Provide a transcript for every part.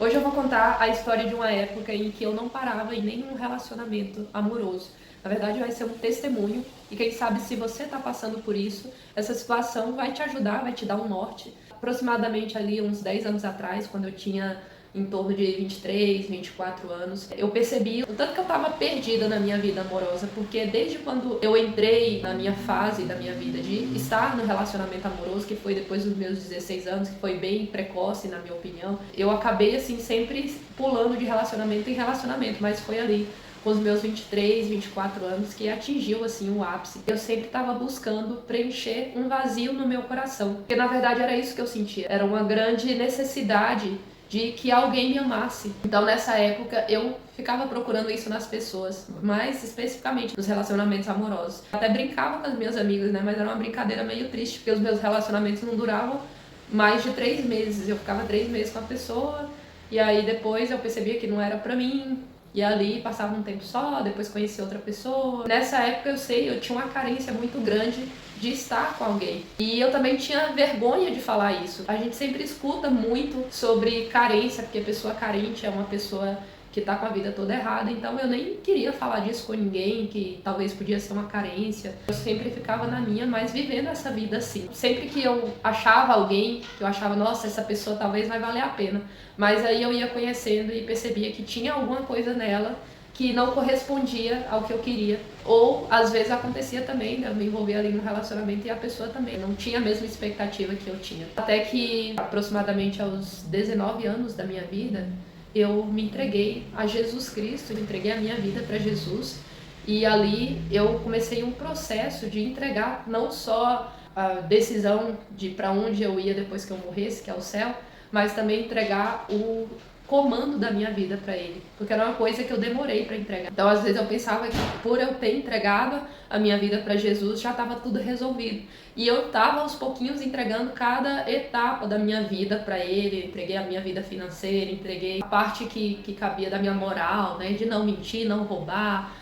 Hoje eu vou contar a história de uma época em que eu não parava em nenhum relacionamento amoroso. Na verdade, vai ser um testemunho e quem sabe se você está passando por isso, essa situação vai te ajudar, vai te dar um norte. Aproximadamente ali uns 10 anos atrás, quando eu tinha em torno de 23, 24 anos, eu percebi o tanto que eu estava perdida na minha vida amorosa, porque desde quando eu entrei na minha fase da minha vida de estar no relacionamento amoroso, que foi depois dos meus 16 anos, que foi bem precoce na minha opinião, eu acabei assim sempre pulando de relacionamento em relacionamento, mas foi ali com os meus 23, 24 anos que atingiu assim o ápice. Eu sempre estava buscando preencher um vazio no meu coração, porque na verdade era isso que eu sentia, era uma grande necessidade de que alguém me amasse. Então nessa época eu ficava procurando isso nas pessoas, mais especificamente nos relacionamentos amorosos. Até brincava com as minhas amigas, né? Mas era uma brincadeira meio triste, porque os meus relacionamentos não duravam mais de 3 meses. Eu ficava 3 meses com a pessoa, e aí depois eu percebia que não era pra mim, e ali passava um tempo só, depois conheci outra pessoa. Nessa época eu tinha uma carência muito grande de estar com alguém. E eu também tinha vergonha de falar isso. A gente sempre escuta muito sobre carência, porque a pessoa carente é uma pessoa que tá com a vida toda errada, então eu nem queria falar disso com ninguém, que talvez podia ser uma carência. Eu sempre ficava na minha, mas vivendo essa vida assim. Sempre que eu achava alguém, que eu achava, nossa, essa pessoa talvez vai valer a pena. Mas aí eu ia conhecendo e percebia que tinha alguma coisa nela que não correspondia ao que eu queria. Ou, às vezes, acontecia também, né? Eu me envolvia ali no relacionamento e a pessoa também não tinha a mesma expectativa que eu tinha. Até que, aproximadamente aos 19 anos da minha vida, eu me entreguei a Jesus Cristo, entreguei a minha vida para Jesus. E ali eu comecei um processo de entregar não só a decisão de para onde eu ia depois que eu morresse, que é o céu, mas também entregar o comando da minha vida para ele, porque era uma coisa que eu demorei para entregar. Então, às vezes eu pensava que por eu ter entregado a minha vida para Jesus, já estava tudo resolvido. E eu estava aos pouquinhos entregando cada etapa da minha vida para ele. Entreguei a minha vida financeira, entreguei a parte que cabia da minha moral, né, de não mentir, não roubar,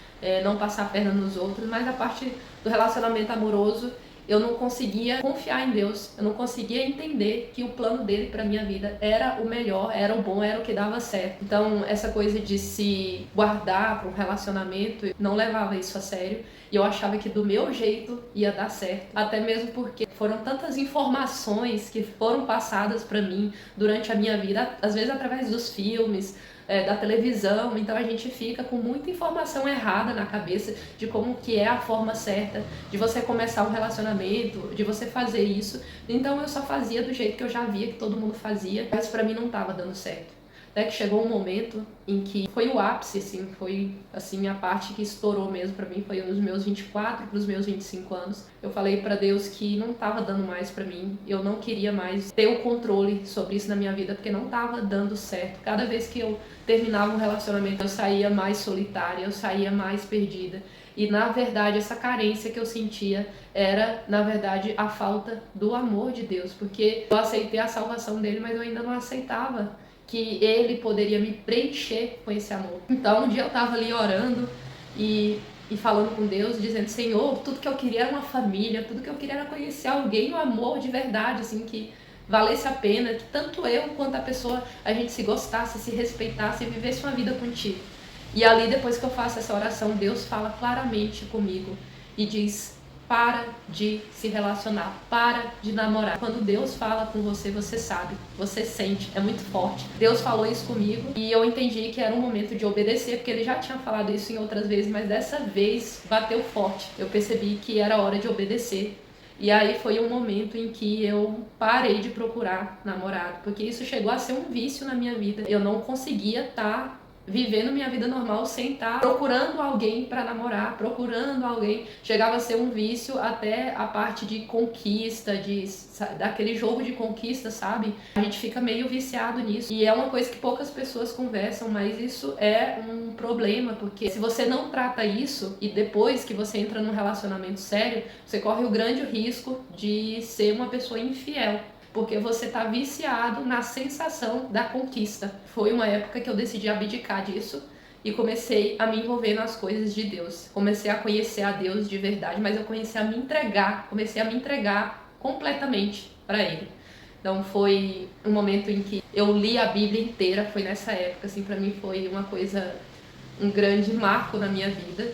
não passar a perna nos outros, mas a parte do relacionamento amoroso eu não conseguia confiar em Deus, eu não conseguia entender que o plano dele para minha vida era o melhor, era o bom, era o que dava certo. Então, essa coisa de se guardar para um relacionamento, eu não levava isso a sério e eu achava que do meu jeito ia dar certo. Até mesmo porque foram tantas informações que foram passadas para mim durante a minha vida, às vezes através dos filmes, da televisão, então a gente fica com muita informação errada na cabeça de como que é a forma certa de você começar um relacionamento, de você fazer isso. Então eu só fazia do jeito que eu já via que todo mundo fazia, mas pra mim não tava dando certo. Até que chegou um momento em que foi o ápice, assim, foi assim a parte que estourou mesmo pra mim, foi nos meus 24 pros meus 25 anos. Eu falei pra Deus que não tava dando mais pra mim, eu não queria mais ter o controle sobre isso na minha vida, porque não tava dando certo. Cada vez que eu terminava um relacionamento, eu saía mais solitária, eu saía mais perdida. E na verdade essa carência que eu sentia era, na verdade, a falta do amor de Deus, porque eu aceitei a salvação dele, mas eu ainda não aceitava que ele poderia me preencher com esse amor. Então um dia eu tava ali orando e falando com Deus, dizendo, Senhor, tudo que eu queria era uma família, tudo que eu queria era conhecer alguém, um amor de verdade, assim, que valesse a pena, que tanto eu quanto a pessoa, a gente se gostasse, se respeitasse e vivesse uma vida contigo. E ali, depois que eu faço essa oração, Deus fala claramente comigo e diz, para de se relacionar, para de namorar. Quando Deus fala com você, você sabe, você sente, é muito forte. Deus falou isso comigo e eu entendi que era um momento de obedecer, porque ele já tinha falado isso em outras vezes, mas dessa vez bateu forte. Eu percebi que era hora de obedecer. E aí foi um momento em que eu parei de procurar namorado, porque isso chegou a ser um vício na minha vida. Eu não conseguia estar vivendo minha vida normal sem estar procurando alguém para namorar, procurando alguém. Chegava a ser um vício até a parte de conquista, daquele jogo de conquista, sabe? A gente fica meio viciado nisso. E é uma coisa que poucas pessoas conversam, mas isso é um problema, porque se você não trata isso e depois que você entra num relacionamento sério, você corre o grande risco de ser uma pessoa infiel, porque você tá viciado na sensação da conquista. Foi uma época que eu decidi abdicar disso e comecei a me envolver nas coisas de Deus. Comecei a conhecer a Deus de verdade, mas eu comecei a me entregar completamente para Ele. Então foi um momento em que eu li a Bíblia inteira, foi nessa época, assim, pra mim foi uma coisa, um grande marco na minha vida,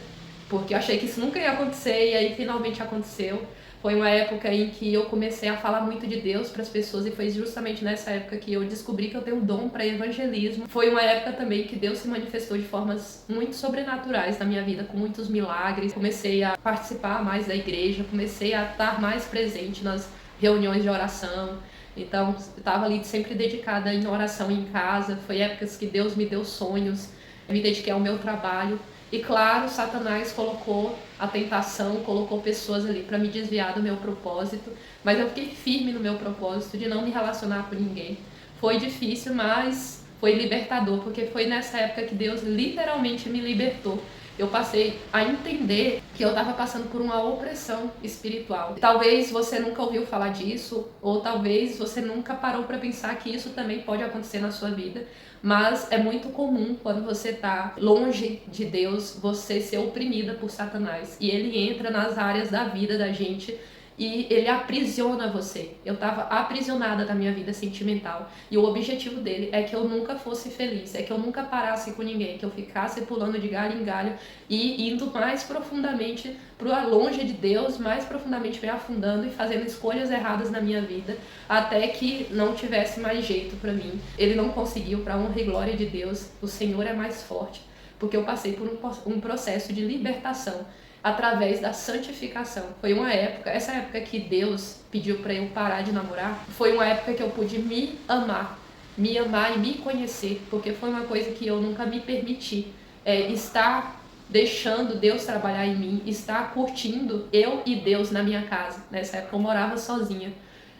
porque eu achei que isso nunca ia acontecer e aí finalmente aconteceu. Foi uma época em que eu comecei a falar muito de Deus para as pessoas e foi justamente nessa época que eu descobri que eu tenho um dom para evangelismo. Foi uma época também que Deus se manifestou de formas muito sobrenaturais na minha vida, com muitos milagres. Comecei a participar mais da igreja, comecei a estar mais presente nas reuniões de oração. Então, eu estava ali sempre dedicada em oração em casa. Foi épocas que Deus me deu sonhos, eu me dediquei ao meu trabalho. E claro, Satanás colocou a tentação, colocou pessoas ali para me desviar do meu propósito, mas eu fiquei firme no meu propósito de não me relacionar com ninguém. Foi difícil, mas foi libertador, porque foi nessa época que Deus literalmente me libertou. Eu passei a entender que eu estava passando por uma opressão espiritual. Talvez você nunca ouviu falar disso, ou talvez você nunca parou para pensar que isso também pode acontecer na sua vida, mas é muito comum quando você está longe de Deus, você ser oprimida por Satanás. E ele entra nas áreas da vida da gente e ele aprisiona você. Eu estava aprisionada da minha vida sentimental e o objetivo dele é que eu nunca fosse feliz, é que eu nunca parasse com ninguém, que eu ficasse pulando de galho em galho e indo mais profundamente para longe de Deus, mais profundamente me afundando e fazendo escolhas erradas na minha vida, até que não tivesse mais jeito para mim. Ele não conseguiu, para honra e glória de Deus, o Senhor é mais forte, porque eu passei por um processo de libertação através da santificação. Foi uma época, essa época que Deus pediu para eu parar de namorar, foi uma época que eu pude me amar e me conhecer, porque foi uma coisa que eu nunca me permiti, estar deixando Deus trabalhar em mim, estar curtindo eu e Deus na minha casa. Nessa época eu morava sozinha.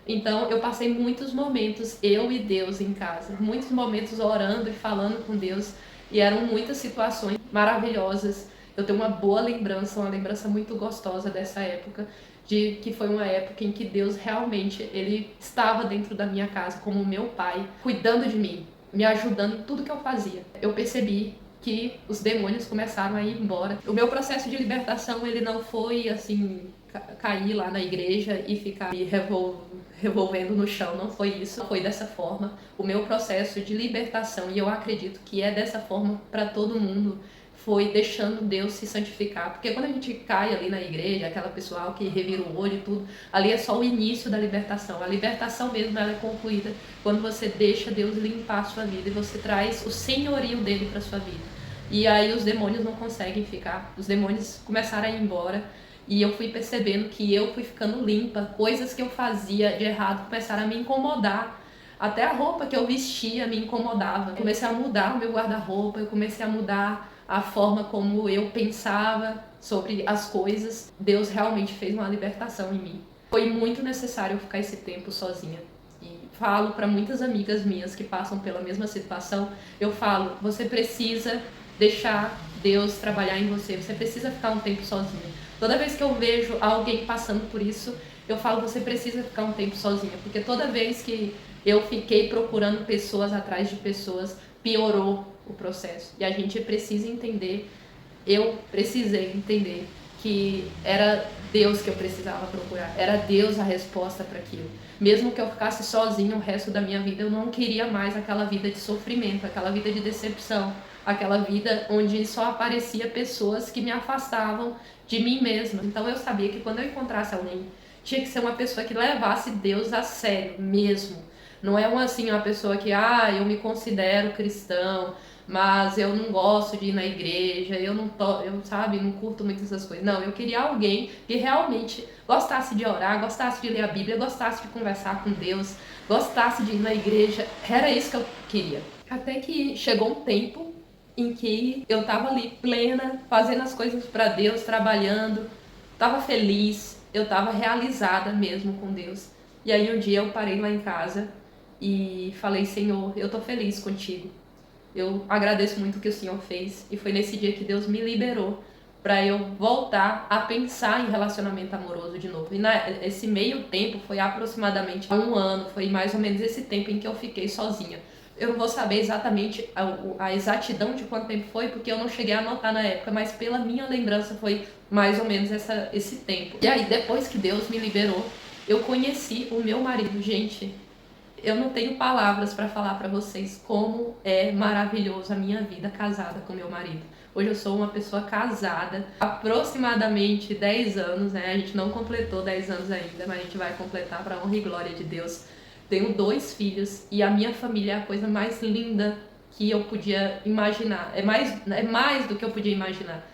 Então eu passei muitos momentos eu e Deus em casa, muitos momentos orando e falando com Deus, e eram muitas situações maravilhosas. Eu tenho uma boa lembrança, uma lembrança muito gostosa dessa época, de que foi uma época em que Deus realmente, ele estava dentro da minha casa como meu pai, cuidando de mim, me ajudando em tudo que eu fazia. Eu percebi que os demônios começaram a ir embora. O meu processo de libertação, ele não foi assim, cair lá na igreja e ficar me revolvendo no chão, não foi isso, foi dessa forma. O meu processo de libertação, e eu acredito que é dessa forma para todo mundo, foi deixando Deus se santificar, porque quando a gente cai ali na igreja, aquela pessoal que revira o olho e tudo, ali é só o início da libertação. A libertação mesmo, ela é concluída quando você deixa Deus limpar a sua vida e você traz o senhorio dele para sua vida. E aí os demônios não conseguem ficar, os demônios começaram a ir embora, e eu fui percebendo que eu fui ficando limpa, coisas que eu fazia de errado começaram a me incomodar. Até a roupa que eu vestia me incomodava. Eu comecei a mudar o meu guarda-roupa, eu comecei a mudar a forma como eu pensava sobre as coisas. Deus realmente fez uma libertação em mim. Foi muito necessário eu ficar esse tempo sozinha. E falo para muitas amigas minhas que passam pela mesma situação, eu falo, você precisa deixar Deus trabalhar em você, você precisa ficar um tempo sozinha. Toda vez que eu vejo alguém passando por isso, eu falo, você precisa ficar um tempo sozinha, porque toda vez que eu fiquei procurando pessoas atrás de pessoas, piorou o processo. E a gente precisa entender, eu precisei entender que era Deus que eu precisava procurar, era Deus a resposta para aquilo. Mesmo que eu ficasse sozinha o resto da minha vida, eu não queria mais aquela vida de sofrimento, aquela vida de decepção, aquela vida onde só aparecia pessoas que me afastavam de mim mesma. Então eu sabia que quando eu encontrasse alguém, tinha que ser uma pessoa que levasse Deus a sério mesmo. Não é uma pessoa que, eu me considero cristão, mas eu não gosto de ir na igreja, eu não curto muito essas coisas. Não, eu queria alguém que realmente gostasse de orar, gostasse de ler a Bíblia, gostasse de conversar com Deus, gostasse de ir na igreja. Era isso que eu queria. Até que chegou um tempo em que eu tava ali plena, fazendo as coisas para Deus, trabalhando, tava feliz, eu tava realizada mesmo com Deus. E aí um dia eu parei lá em casa e falei, Senhor, eu tô feliz contigo. Eu agradeço muito o que o Senhor fez. E foi nesse dia que Deus me liberou para eu voltar a pensar em relacionamento amoroso de novo. E esse meio tempo foi aproximadamente 1 ano, foi mais ou menos esse tempo em que eu fiquei sozinha. Eu não vou saber exatamente a exatidão de quanto tempo foi, porque eu não cheguei a anotar na época, mas pela minha lembrança foi mais ou menos esse tempo. E aí, depois que Deus me liberou, eu conheci o meu marido. Gente, eu não tenho palavras para falar para vocês como é maravilhoso a minha vida casada com meu marido. Hoje eu sou uma pessoa casada, aproximadamente 10 anos, né? A gente não completou 10 anos ainda, mas a gente vai completar para honra e glória de Deus. Tenho 2 filhos e a minha família é a coisa mais linda que eu podia imaginar. É mais do que eu podia imaginar.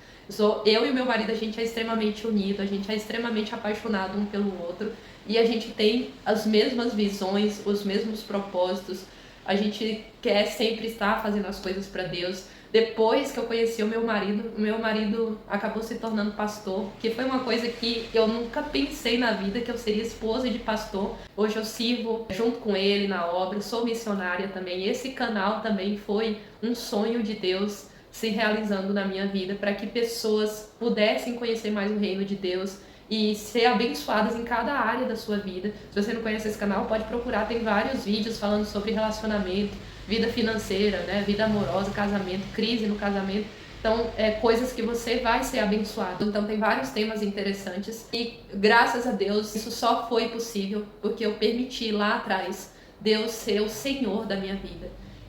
Eu e meu marido, a gente é extremamente unido, a gente é extremamente apaixonado um pelo outro e a gente tem as mesmas visões, os mesmos propósitos. A gente quer sempre estar fazendo as coisas para Deus. Depois que eu conheci o meu marido acabou se tornando pastor, que foi uma coisa que eu nunca pensei na vida, que eu seria esposa de pastor. Hoje eu sirvo junto com ele na obra, sou missionária também. Esse canal também foi um sonho de Deus se realizando na minha vida, para que pessoas pudessem conhecer mais o reino de Deus e ser abençoadas em cada área da sua vida. Se você não conhece esse canal, pode procurar, tem vários vídeos falando sobre relacionamento, vida financeira, né, vida amorosa, casamento, crise no casamento. Então, coisas que você vai ser abençoado. Então, tem vários temas interessantes e, graças a Deus, isso só foi possível porque eu permiti lá atrás Deus ser o Senhor da minha vida.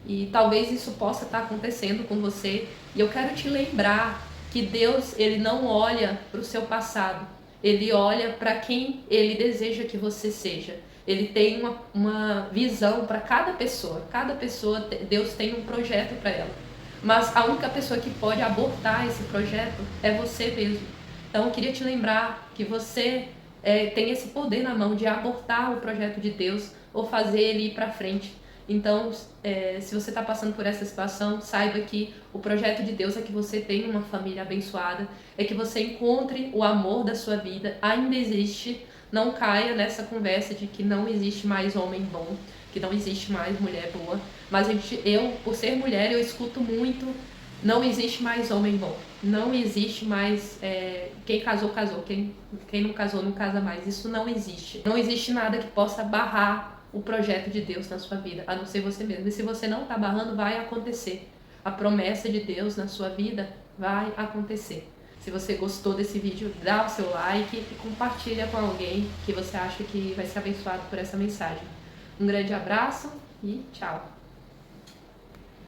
E talvez isso possa estar acontecendo com você. E eu quero te lembrar que Deus, ele não olha para o seu passado. Ele olha para quem ele deseja que você seja. Ele tem uma visão para cada pessoa. Cada pessoa, Deus tem um projeto para ela. Mas a única pessoa que pode abortar esse projeto é você mesmo. Então eu queria te lembrar que você tem esse poder na mão de abortar o projeto de Deus ou fazer ele ir para frente. Então, se você está passando por essa situação, saiba que o projeto de Deus é que você tenha uma família abençoada, é que você encontre o amor da sua vida, ainda existe. Não caia nessa conversa de que não existe mais homem bom, que não existe mais mulher boa. Mas eu, por ser mulher, eu escuto muito, não existe mais homem bom, não existe mais, quem casou, casou, quem não casou, não casa mais. Isso não existe. Não existe nada que possa barrar o projeto de Deus na sua vida, a não ser você mesmo. E se você não está barrando, vai acontecer. A promessa de Deus na sua vida vai acontecer. Se você gostou desse vídeo, dá o seu like e compartilha com alguém que você acha que vai ser abençoado por essa mensagem. Um grande abraço e tchau!